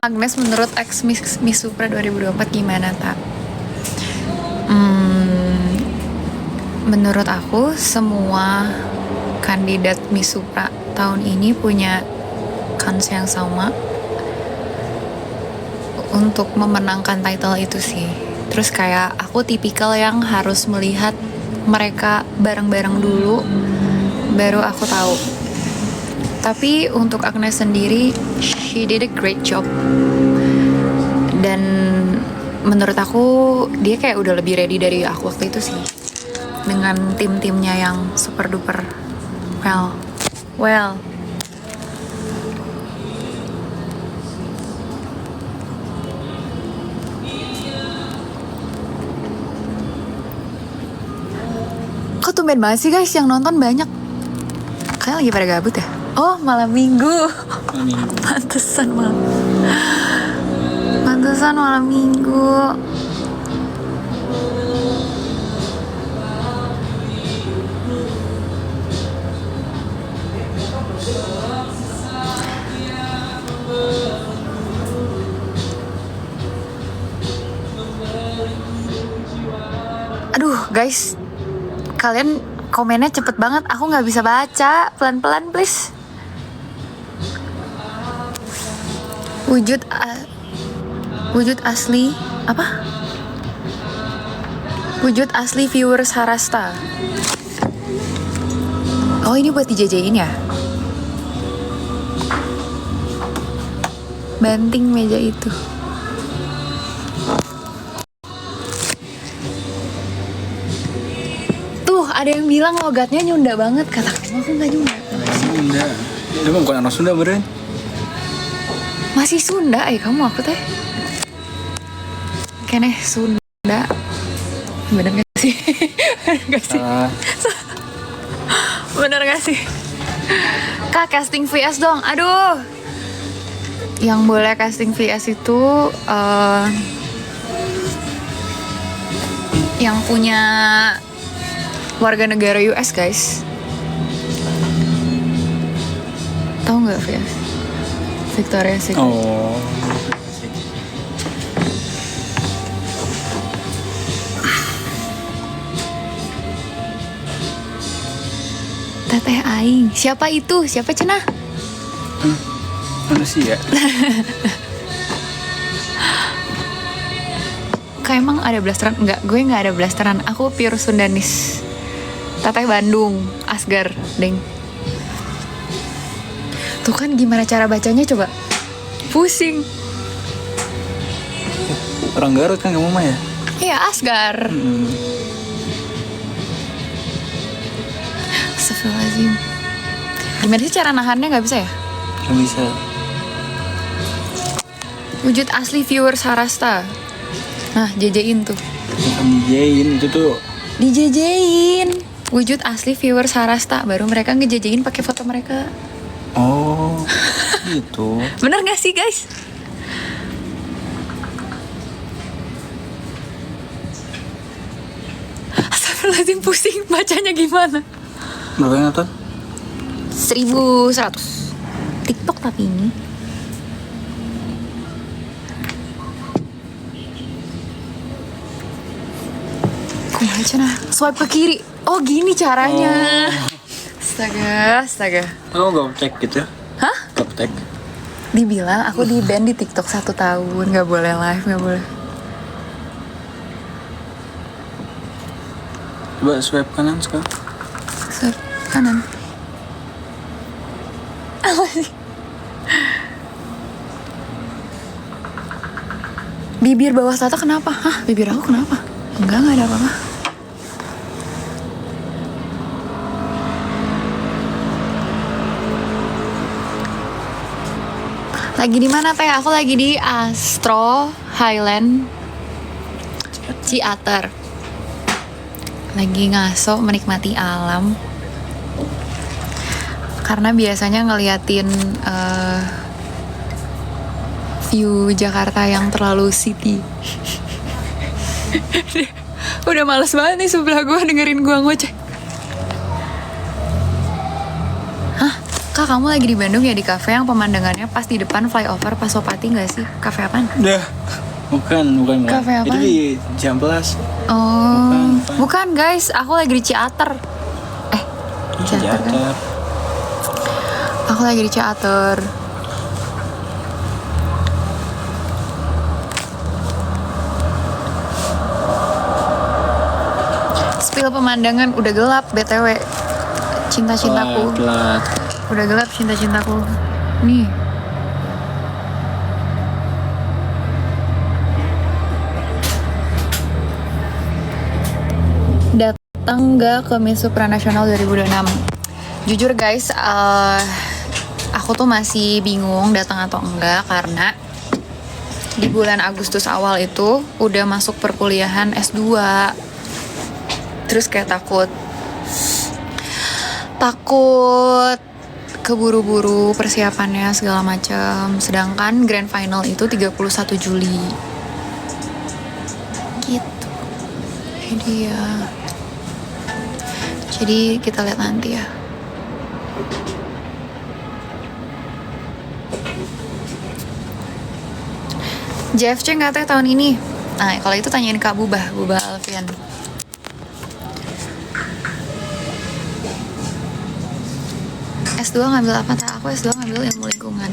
Agnes menurut ex Miss Supra 2024 gimana, Tak? Menurut aku semua kandidat Miss Supra tahun ini punya kans yang sama untuk memenangkan title itu sih. Terus kayak aku tipikal yang harus melihat mereka bareng-bareng dulu baru aku tahu. Tapi untuk Agnes sendiri, she did a great job. Dan menurut aku dia kayak udah lebih ready dari aku waktu itu sih. Dengan tim-timnya yang super duper well. Kok tumben banget sih guys yang nonton banyak? Kayaknya lagi pada gabut ya? Oh, malam minggu. Pantesan malam minggu. Aduh, guys. Kalian komennya cepet banget. Aku nggak bisa baca. Pelan-pelan, please. Wujud asli apa? Wujud asli viewers Harasta. Oh, ini buat dijajain ya? Banting meja itu. Tuh, ada yang bilang logatnya Nyunda banget. Kata kamu aku nggak Nyunda. Sunda. Itu mah bukan orang Sunda beren. Masih Sunda kamu aku teh. Keneh Sunda. Bener gak sih? Bener gak sih? Kak, casting VS dong. Aduh. Yang boleh casting VS itu yang punya warga negara US, guys. Tahu nggak VS? Victoria's Secret. Oh. Teteh aing. Siapa itu? Siapa cenah? Manusia. Kayak emang ada blasteran? Enggak, gue nggak ada blasteran. Aku pure Sundanis. Teteh Bandung, Asgar, deng. Tuh kan gimana cara bacanya coba? Pusing. Orang Garut kan kamu mah ya? Iya, Asgar. Astagfirullahaladzim. Gimana sih cara nahannya, nggak bisa ya? Nggak bisa. Wujud asli viewers Harasta. Nah, jejein tuh. Bukan dijain, itu tuh. Dijejein. Wujud asli viewers Harasta. Baru mereka ngejejein pakai foto mereka. Oh, gitu. Bener gak sih, guys? Astagfirullahaladzim, pusing bacanya gimana? Berapa yang nonton? 1100 TikTok tapi ini. Kumaha nah? Swipe ke kiri. Oh, gini caranya. Astaga. Kamu gaptek gitu ya? Hah? Gaptek. Dibilang aku di ban di TikTok 1 tahun, nggak boleh live, nggak boleh. Coba swipe kanan sekarang. Swipe kanan. Apa sih? Bibir bawah tata kenapa? Hah? Bibir aku kenapa? Enggak ada apa-apa. Lagi di mana teh? Aku lagi di Astro Highland Ciater. Lagi ngaso menikmati alam. Karena biasanya ngeliatin view Jakarta yang terlalu city. Udah males banget nih sebelah gue dengerin gue ngoceh. Hah? Kak, Kak, kamu lagi di Bandung ya, di kafe yang pemandangannya pas di depan flyover Pasopati nggak sih? Kafe apaan? Dah. Bukan. Kafe apa? Itu di Ciamplas. Oh, Bukan. bukan guys, aku lagi di Ciater. Ciater kan? Jatar. Aku lagi di Ciater. Spill pemandangan udah gelap BTW. Cinta-cintaku. Telat. Udah gelap cinta-cintaku. Nih. Datang nggak ke Miss Supranasional 2026? Jujur guys, aku tuh masih bingung datang atau enggak karena di bulan Agustus awal itu udah masuk perkuliahan S2. Terus kayak takut keburu-buru persiapannya segala macam. Sedangkan grand final itu 31 Juli. Gitu. Jadi kita lihat nanti ya. JFC nggak teh tahun ini. Nah, kalau itu tanyain Kak Bubah Alfian. S2 ngambil apa? Aku S2 ngambil ilmu lingkungan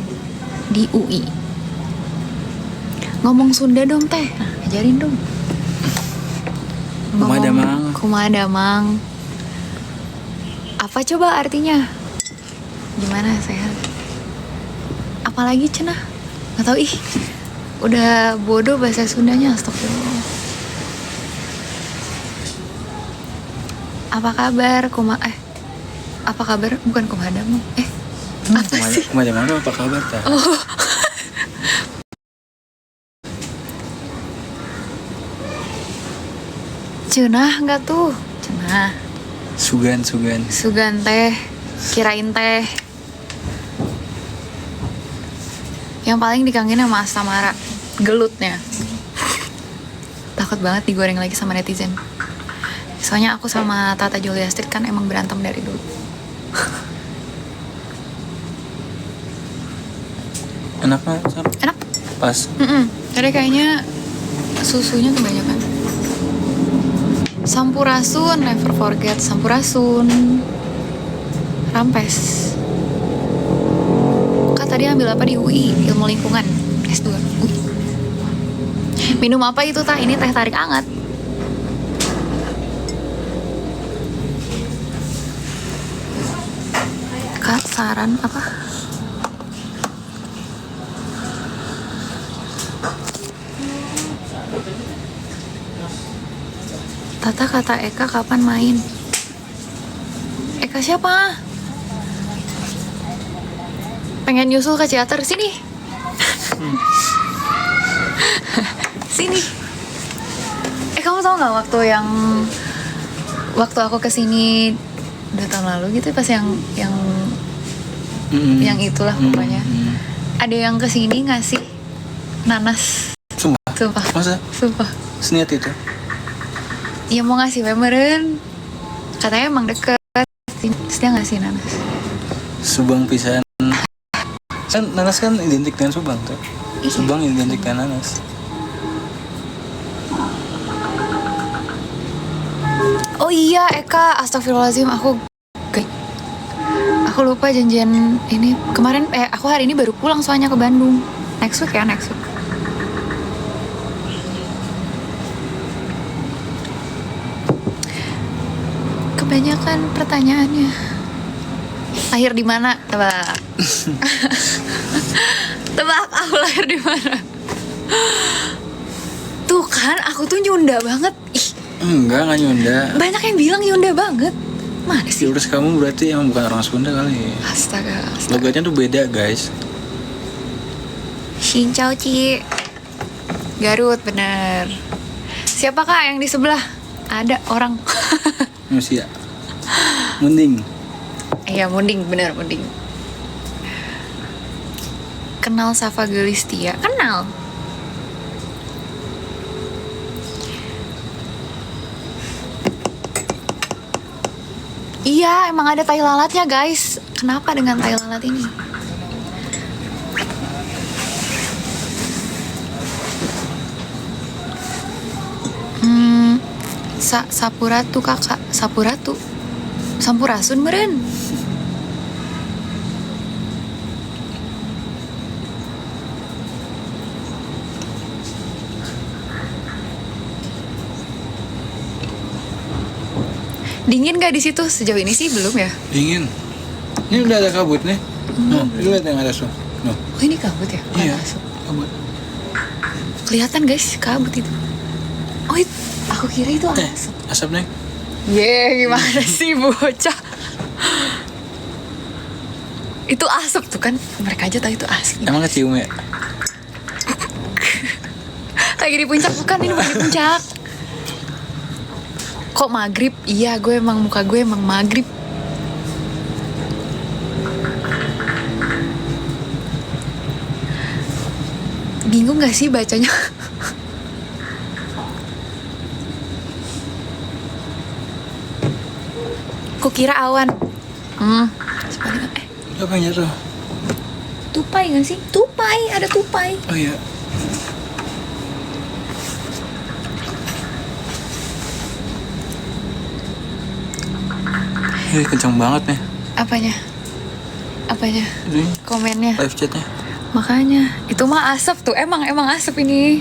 di UI. Ngomong Sunda dong teh. Nah, ajarin dong. Kumadamang. Apa coba artinya? Gimana sehat? Apalagi cenah? Nggak tahu ih. Udah bodoh bahasa Sundanya, astagfirullah. Apa kabar? Apa kabar? Bukan kumadamang. Apa sih? Kumadamang apa kabar ta? Oh. Cenah nggak tuh? Cenah. Sugan. Sugan teh. Kirain teh. Yang paling dikangenin sama Astamara, gelutnya. Takut banget digoreng lagi sama netizen. Soalnya aku sama Tata Julia Street kan emang berantem dari dulu. Enak nggak? Enak. Pas. Tadi kayaknya susunya kebanyakan. Sampurasun, never forget Sampurasun. Rampes. Kak tadi ambil apa di UI? Ilmu lingkungan S2 UI. Minum apa itu tah? Ini teh tarik hangat. Kak saran apa? Tata kata Eka kapan main? Eka siapa? Pengen nyusul ke Ciater, sini. Sini. Kamu tau nggak waktu aku kesini 2 tahun lalu gitu pas yang itulah pokoknya. Ada yang kesini ngasih nanas. Sumpah. Masa? Sumpah. Seniat itu? Iya mau ngasih meren. Katanya emang deket. Terus dia ngasih nanas. Subang pisan. Kan nanas kan identik dengan Subang tuh. Iya. Subang identik dengan nanas. Oh iya Eka, astagfirullahaladzim, aku lupa janjian ini kemarin. Aku hari ini baru pulang soalnya ke Bandung. Next week. Kebanyakan pertanyaannya. Lahir di mana? Tebak. Tebak aku lahir di mana? Tuh kan, aku tuh nyunda banget. Ih, Enggak nyunda. banyak yang bilang nyunda banget. Mana sih? Terus kamu berarti emang bukan orang Sunda kali. Astaga. Logatnya tuh beda guys. Cincau Ci. Garut bener. Siapa kak yang di sebelah? Ada orang. Manusia. Mending. Iya Munding, bener Munding. Kenal Safa Gelistia? Kenal. Iya, emang ada tai lalatnya guys. Kenapa dengan tai lalat ini? Sapuratu kakak, Sapuratu, Sampurasun meren. Dingin gak di situ? Sejauh ini sih belum ya. Dingin. Ini udah ada kabut nih. Noh, itu lihat yang ada tuh. Noh. Oh ini kabut ya? Bukan Iya. asap. Kabut. Kelihatan guys kabut itu. Oh itu, aku kira itu asap. Asap nih. Gimana sih bocah? Itu asap tuh kan. Mereka aja tahu itu asap. Emang kecium ya? Lagi di puncak bukan, ini bukan di puncak. Kok maghrib? Iya, muka gue emang maghrib. Bingung gak sih bacanya? Kukira awan. Sebaliknya. Apanya tuh? Tupai gak sih? Tupai, ada tupai. Oh iya. Ini kencang banget nih. Apanya? Ini Komennya. live chatnya. Makanya, itu mah asap tuh. Emang asap ini.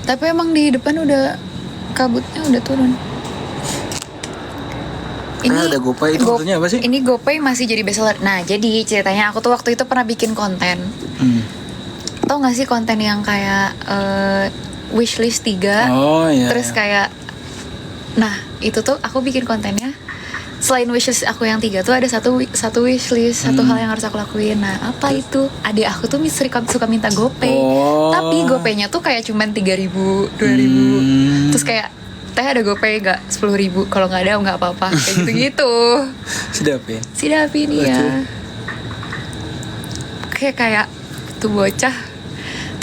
Tapi emang di depan udah kabutnya udah turun. Karena ada GoPay, itu maksudnya apa sih? Ini GoPay masih jadi bestseller. Nah, jadi ceritanya aku tuh waktu itu pernah bikin konten. Tau gak sih konten yang kayak wishlist 3. Oh iya. Terus kayak, nah itu tuh aku bikin kontennya. Selain wishlist aku yang 3 tuh ada satu wishlist, satu hal yang harus aku lakuin. Nah apa itu? Adik aku tuh suka minta GoPay. Tapi GoPay-nya tuh kayak cuman 3.000, 2.000. Terus kayak, teh ada GoPay gak? 10.000. Kalau gak ada gak apa-apa. Kayak gitu-gitu. Sidapin ya. Kayak tuh bocah.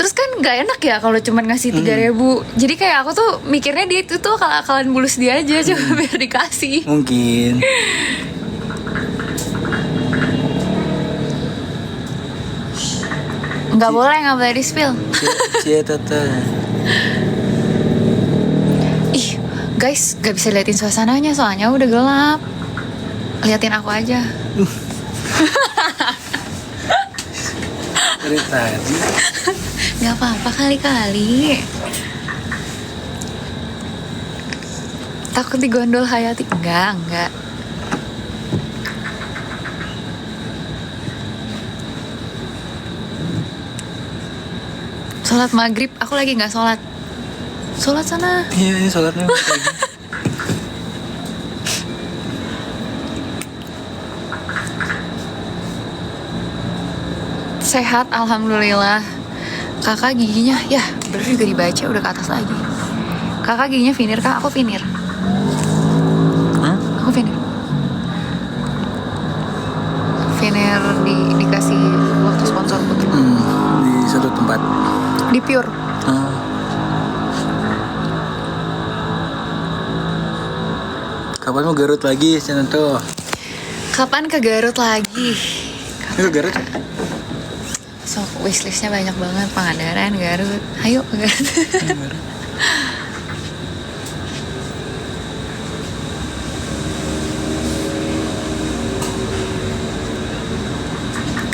Terus kan gak enak ya kalau cuman ngasih 3.000. Jadi kayak aku tuh mikirnya dia itu tuh akal-akalan bulus dia aja. Cuma biar dikasih. Mungkin. Gak boleh di spill. Cie tata. Ih guys, gak bisa liatin suasananya soalnya udah gelap. Liatin aku aja. Dari tadi. Gak apa-apa kali-kali. Takut digondol Hayati? Enggak. Sholat maghrib, aku lagi gak sholat. Sholat sana. Iya, ini sholatnya. Sehat, alhamdulillah. Kakak giginya, ya bener juga dibaca, udah ke atas lagi. Kakak giginya veneer kak, aku veneer. Aku veneer. Veneer dikasih waktu sponsor putri. Di satu tempat. Di Pure. Kapan mau Garut lagi, Cina tuh? Kapan ke Garut lagi? Itu Garut? So, wishlistnya banyak banget. Pangandaran, Garut. Ayo ke Garut.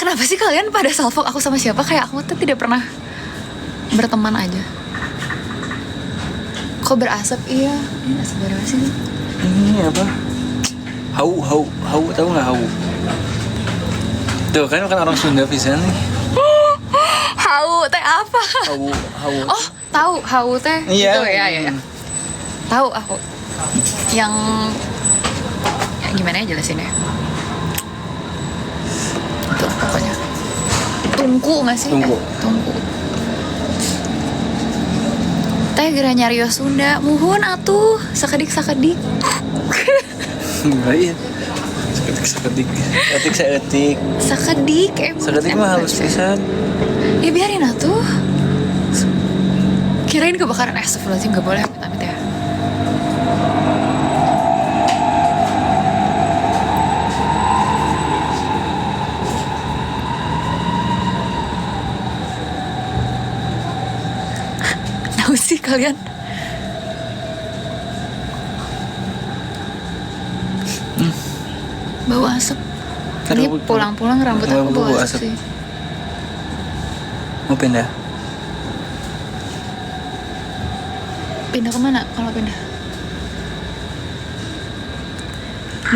Kenapa sih kalian pada salfok aku sama siapa? Kayak aku tuh tidak pernah berteman aja. Kok berasap? Iya. Ini asap dari mana sih? Ini apa? Hau, tahu nggak hau? Tuh kan orang Sunda pisan nih. Hau teh apa? Hau. Oh, tahu hau teh. Iya. Gitu ya. Tahu aku. Yang ya, gimana ya jelasinnya? Tuh pokoknya. Tungku nggak sih? Tungku. Tungku. Teh geura nyarios Sunda. Muhun atuh, sakedik. Iya. Sakedik. Etik. Sakedik Sakedik mah halus pisan. Ya biarin atuh. Kirain kebakaran. Astagfirullahaladzim, gak boleh amit-amit ya. tahu sih kalian? Bau asap. Ini pulang-pulang rambut aku bau asap sih. Mau pindah? Pindah kemana kalau pindah?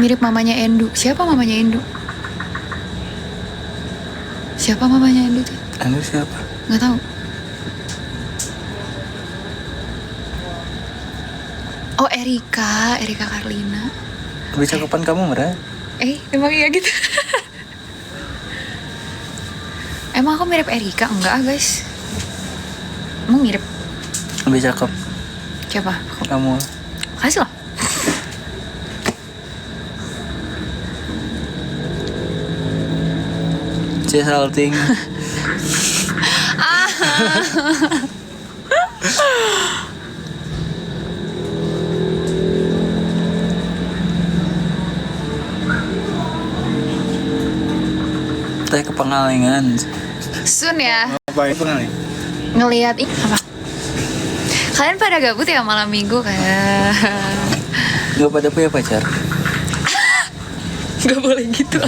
Mirip mamanya Endu. Siapa mamanya Endu? Siapa mamanya Endu tuh? Endu siapa? Nggak tahu. Oh, Erika Karlina. Lebih cakepan kamu, Mera? Emang iya gitu? Emang aku mirip Erika? Enggak, guys. Emang mirip? Lebih cakep. Siapa? Kamu. Makasih loh. Salting. Teh ke Pengalengan. Sun ya. Ngapain Pengalengan? Ngelihat ini apa? Kalian pada gabut ya malam minggu kayak? Gak pada punya pacar? Gak boleh gitu.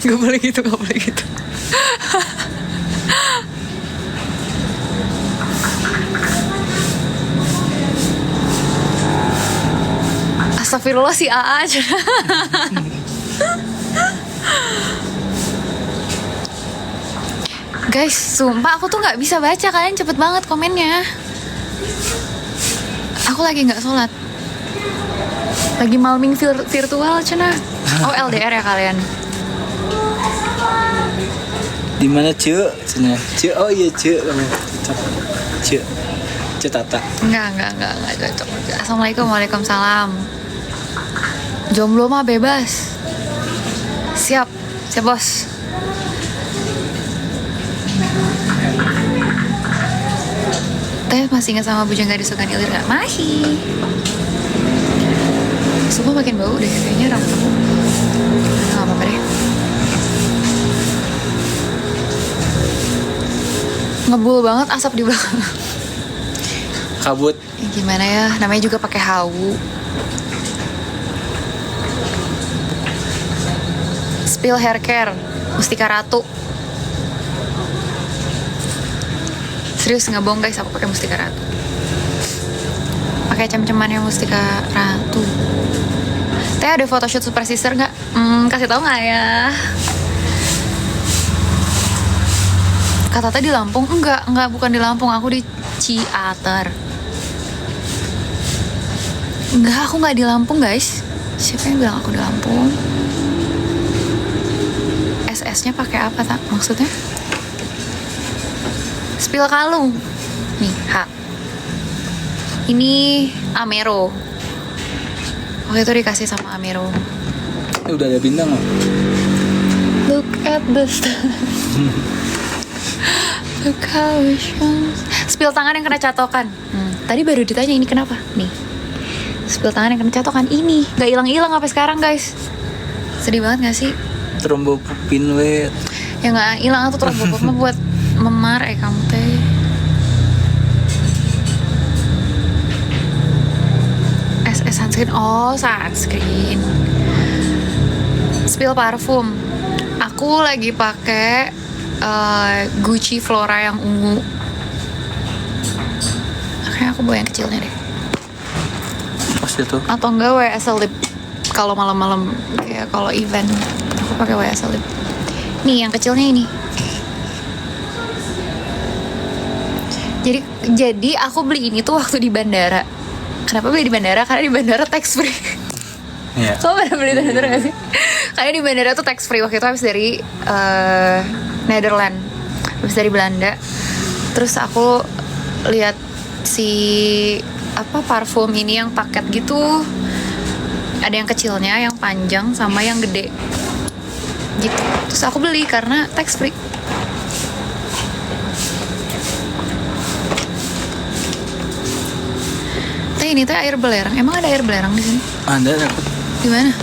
Gak boleh gitu. Astagfirullah si AA aja. Guys, sumpah aku tuh nggak bisa baca, kalian cepet banget komennya. Aku lagi nggak sholat, lagi malming virtual cina. Oh LDR ya kalian? Di mana Cek? Cina. Cek. Oh iya Cek. Cek Tata. Enggak cocok. Assalamualaikum, waalaikumsalam. Jomblo mah bebas. Siap bos. Teh masih ingat sama Bujang Gadis Sukan Ilir gak? Masih. Sumpah makin bau deh kayaknya rambutku. Gak apa-apa deh. Ngebul banget asap di belakang. Kabut. Ya, gimana ya? Namanya juga pakai hawu. Spill hair care, Mustika Ratu. Serius nggak bohong guys, aku pakai Mustika Ratu. Pakai cem-cemannya Mustika Ratu. Teh ada photoshoot Super Sister nggak? Kasih tahu nggak ya? Kata tadi di Lampung? Enggak, bukan di Lampung, aku di Ciater. Enggak, aku nggak di Lampung guys. Siapa yang bilang aku di Lampung? SS-nya pakai apa tak? Maksudnya? Spill kalung. Nih, ini Amero. Waktu itu dikasih sama Amero. Udah ada bintang nggak? Look at the stars. Look how it shines. Spill tangan yang kena catokan. Tadi baru ditanya ini kenapa? Nih. Spill tangan yang kena catokan ini. Gak hilang-hilang sampai sekarang guys. Sedih banget gak sih? Trombopin wet. Ya gak hilang tuh trombopin buat memar kamu teh. SS sunscreen. Oh, sunscreen. Spill parfum. Aku lagi pakai Gucci Flora yang ungu. Kayaknya aku bawa yang kecilnya deh. Pas itu. Atau enggak WSL lip. Kalau malam-malam kayak kalau event aku pakai WSL lip. Nih yang kecilnya ini. Jadi aku beli ini tuh waktu di bandara. Kenapa beli di bandara? Karena di bandara tax free. Iya. Kamu pernah beli di bandara gak sih? Karena di bandara tuh tax free. Waktu itu habis dari Netherlands, habis dari Belanda. Terus aku lihat parfum ini yang paket gitu. Ada yang kecilnya, yang panjang, sama yang gede gitu. Terus aku beli karena tax free. Ini tuh air belerang. Emang ada air belerang di sini? Ada takut. Di mana?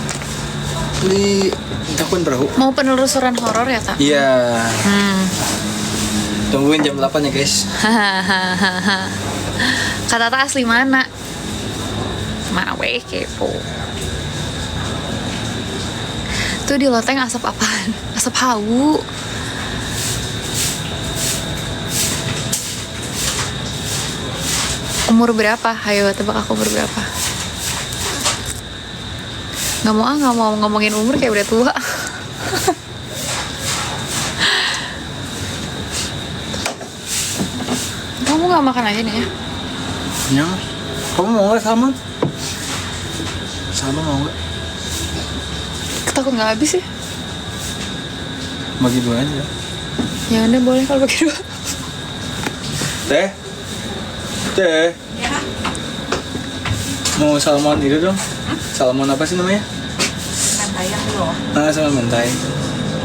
Di Takun Perahu. Mau penelusuran horor ya, Tak? Iya. Tungguin jam 8 ya, guys. Hahaha. Kak Tata asli mana? Mawe kepo. Tuh di loteng asap apaan? Asap hawu. Umur berapa? Ayo tebak aku umur berapa? Nggak mau ngomongin umur kayak udah tua. Kamu nggak makan aja nih ya? Ya. Kamu mau nggak salmon? Salmon mau nggak? Takut nggak habis ya? Bagi dua aja. Ya udah boleh kalau bagi dua. Teh? Teh? Mau salmon itu dong? Salmon apa sih namanya? Mentai yang dulu. Salmon mentai.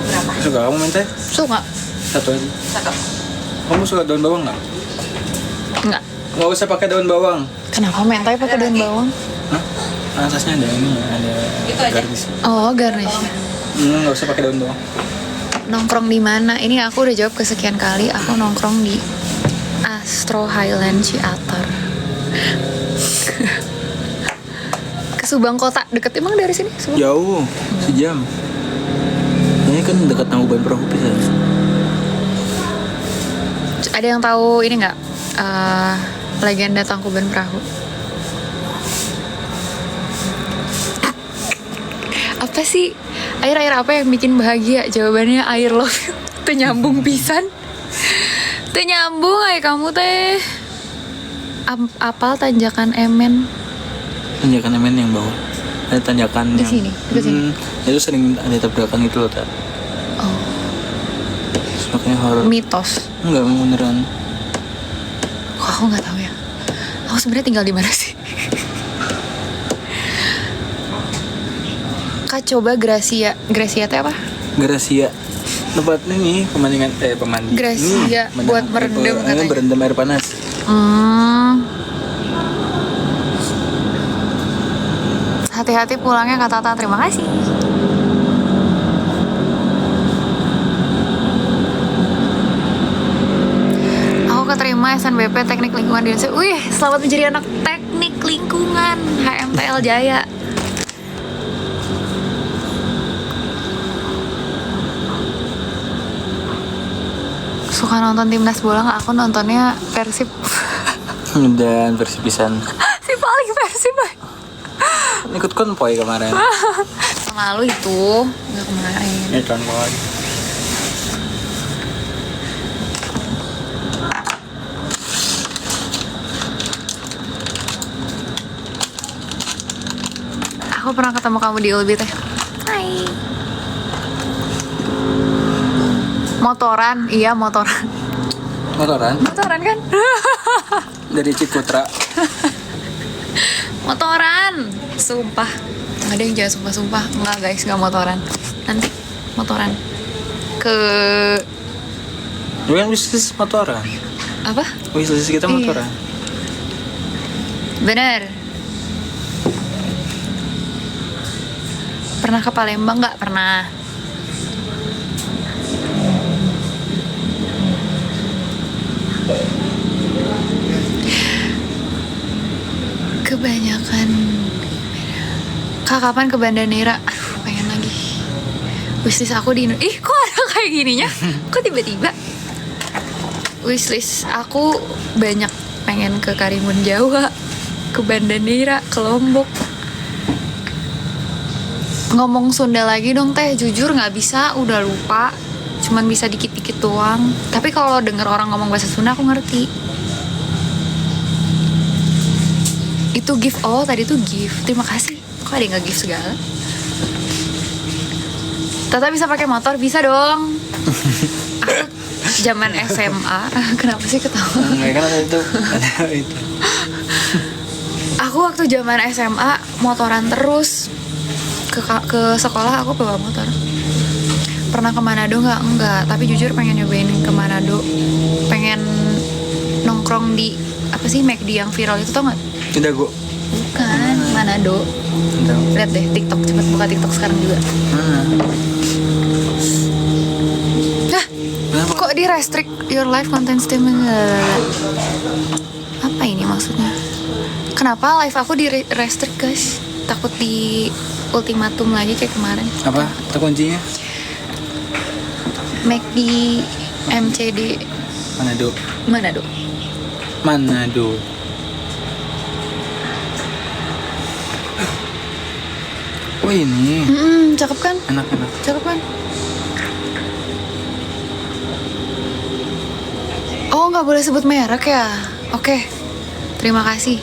Berapa? Suka kamu mentai? Suka? Satu aja. Satu. Kamu suka daun bawang nggak? Nggak. Nggak usah pakai daun bawang. Kenapa mentai pakai daun bawang? Hah? Atasnya ada ini ya, ada Itu aja. garnish. Oh, garnish. Nggak usah pakai daun bawang. Nongkrong di mana? Ini aku udah jawab kesekian kali. Aku nongkrong di Astro Highland Ciater. Ke Subang Kota, deket emang dari sini? Subang? Jauh, sejam. Ini kan dekat Tangkuban Perahu Pisah. Ada yang tahu ini nggak? Legenda Tangkuban Perahu. Apa sih? Air apa yang bikin bahagia? Jawabannya air love you. Tuh nyambung pisan. Tuh nyambung ay kamu teh. Apal tanjakan Emen. Tanjakan Emen yang bawah. Ada tanjakan Di yang sini, dekat sini. Itu sering ada tabrakan itu loh, tak. Oh, Terus makanya horor. mitos. Enggak beneran. Kok aku nggak tahu ya? Aku sebenarnya tinggal di mana sih? Kak coba Gracia. Gracia teh apa? Gracia. Tempat ini pemandian pemandi. Gracia buat merendam katanya. Berendam air panas. Hati-hati pulangnya Kak Tata. Terima kasih. Aku keterima SNBP Teknik Lingkungan di Indonesia. Wih, selamat menjadi anak Teknik Lingkungan HMTL Jaya. Suka nonton timnas bola nggak? Aku nontonnya Persib. Dan persipisan. Si paling Persib. Ikut konvoy kemarin. Tahun lalu itu nggak kemarin. Ini konvoy. Aku pernah ketemu kamu di Ulbi teh. Hai. Motoran, iya motoran. Motoran Motoran kan? dari Cikutra. Motoran. Sumpah. Nggak ada yang jangan sumpah-sumpah. Enggak guys, nggak motoran. Nanti motoran ke Itu kan wishlist motoran. apa? Wishlist kita Iya. motoran. Bener. Pernah ke Palembang nggak? Pernah. Kebanyakan. Kak kapan ke Banda Neira? Aduh pengen lagi. Wishlist aku di Ih kok ada kayak gininya? Kok tiba-tiba? Wishlist aku banyak, pengen ke Karimun Jawa, ke Banda Neira, ke Lombok. Ngomong Sunda lagi dong teh, jujur nggak bisa, udah lupa, cuman bisa dikit-dikit doang. Tapi kalau denger orang ngomong bahasa Sunda aku ngerti. Itu gift, oh tadi tuh gift, terima kasih. Kok ada yang nge-gift segala? Tata bisa pakai motor, bisa dong. Aku zaman SMA, kenapa sih ketawa? Enggak kan ada itu. Ada itu. Aku waktu zaman SMA motoran terus. Ke sekolah aku bawa motor. Pernah ke Manado nggak? Enggak. Tapi jujur pengen nyobain ke Manado. Pengen nongkrong di apa sih McD yang viral itu, tau nggak? Tidak gua. Bukan Manado. Lihat deh TikTok, cepet buka TikTok sekarang juga. Hah? Kenapa? Kok di restrict your life content statement? Apa ini? maksudnya? Kenapa live aku di restrict guys? Takut di ultimatum lagi kayak kemarin. Apa? Itu kuncinya? McD MCD Manado. Manado. Oh ini. Cakep kan? Enak. Cakep kan? Oh, nggak boleh sebut merek ya? Oke, terima kasih.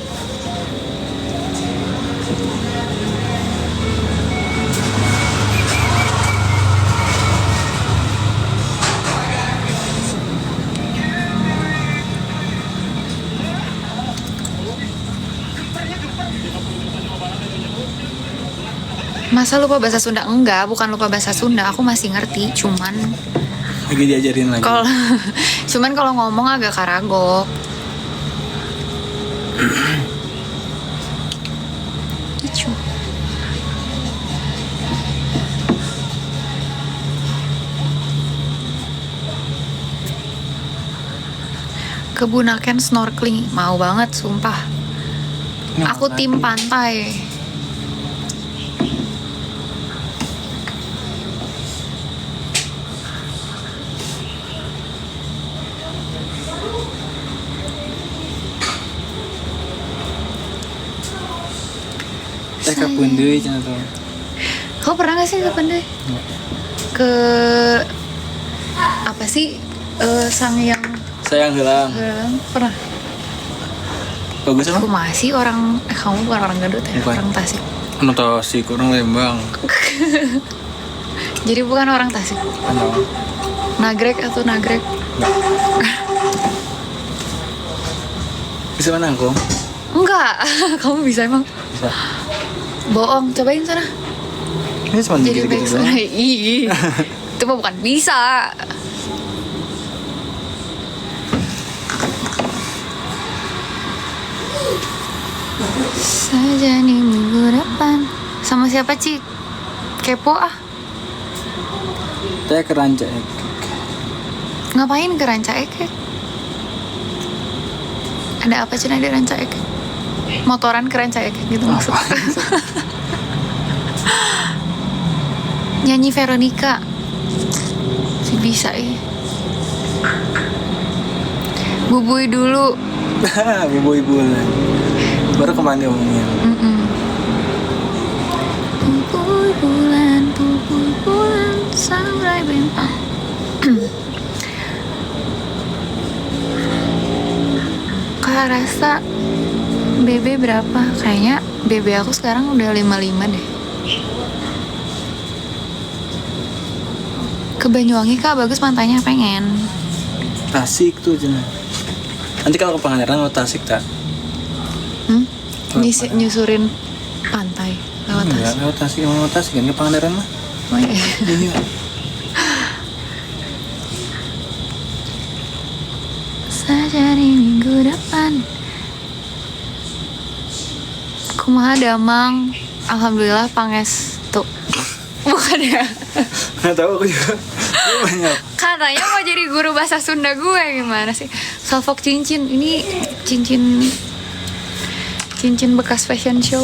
Masa lupa bahasa Sunda? Enggak, bukan lupa bahasa Sunda. Aku masih ngerti, cuman Lagi diajarin lagi. kalau ngomong agak karagok. Icu. Ke Bunaken snorkeling, mau banget sumpah. Ini Aku apa tim lagi? pantai. Kapan deui cenah tuh. Kau pernah gak sih kapan deh? Ke apa sih Sangyang Sayang hilang. pernah? Bagus Aku emang? masih orang kamu bukan orang Garut ya? Bukan. Orang Tasik. Anu Tasik, orang Lembang. Jadi bukan orang Tasik. Anu. Nagrek atau Nagrek? Bisa mana aku? Enggak. Kamu bisa emang? Bisa. Bohong, cobain sana. Ini cuma Jadi baik gitu-gitu sana. doang. Ih. Itu mah bukan bisa. Saja nih minggu depan. Sama siapa, Cik? Kepo ah. Teh keranca. Ngapain ke Ranca Ekek? Ada apa cina di Ranca Ekek? Motoran ke Ranca Ekek gitu maksudnya. Nyanyi Veronica. Si bisa ya. Bubui dulu. Ibu-ibu lah. Baru kemana ngomongnya? Bubui bulan, samurai bentang. Kak rasa BB berapa? Kayaknya BB aku sekarang udah 55 deh. Ke Banyuwangi Kak, bagus pantainya, pengen. Tasik tuh cenah. Nanti kalau ke Pangandaran mau Tasik tak? Nyusurin pantai lewat Enggak, Tasik. lewat Tasik kan ke Pangandaran mah. Oh, iya. Iya. Saja di minggu depan. Kumaha damang. Alhamdulillah pangestu. Bukan ya? Nggak tahu aku juga. Banyak. Katanya mau jadi guru bahasa Sunda gue, gimana sih? Salfok cincin, ini cincin bekas fashion show.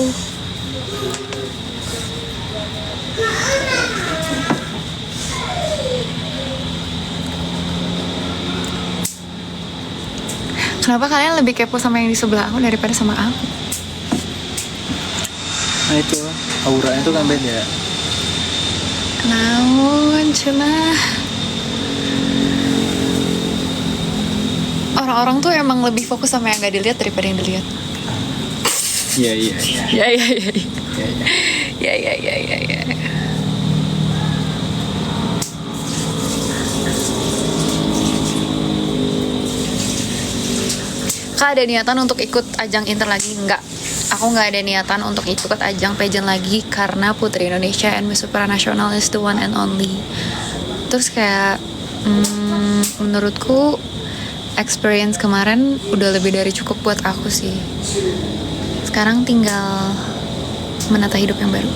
Kenapa kalian lebih kepo sama yang di sebelah aku daripada sama aku? Nah itu auranya itu kan beda. Naon cenah. Orang-orang tuh emang lebih fokus sama yang gak dilihat daripada yang dilihat. Iya. Ya. Iya. Ya. Kak, ada niatan untuk ikut ajang inter lagi? Enggak. Aku nggak ada niatan untuk ikut ajang pageant lagi karena Putri Indonesia and Miss Supranational is the one and only. Terus kayak menurutku experience kemarin udah lebih dari cukup buat aku sih. Sekarang tinggal menata hidup yang baru.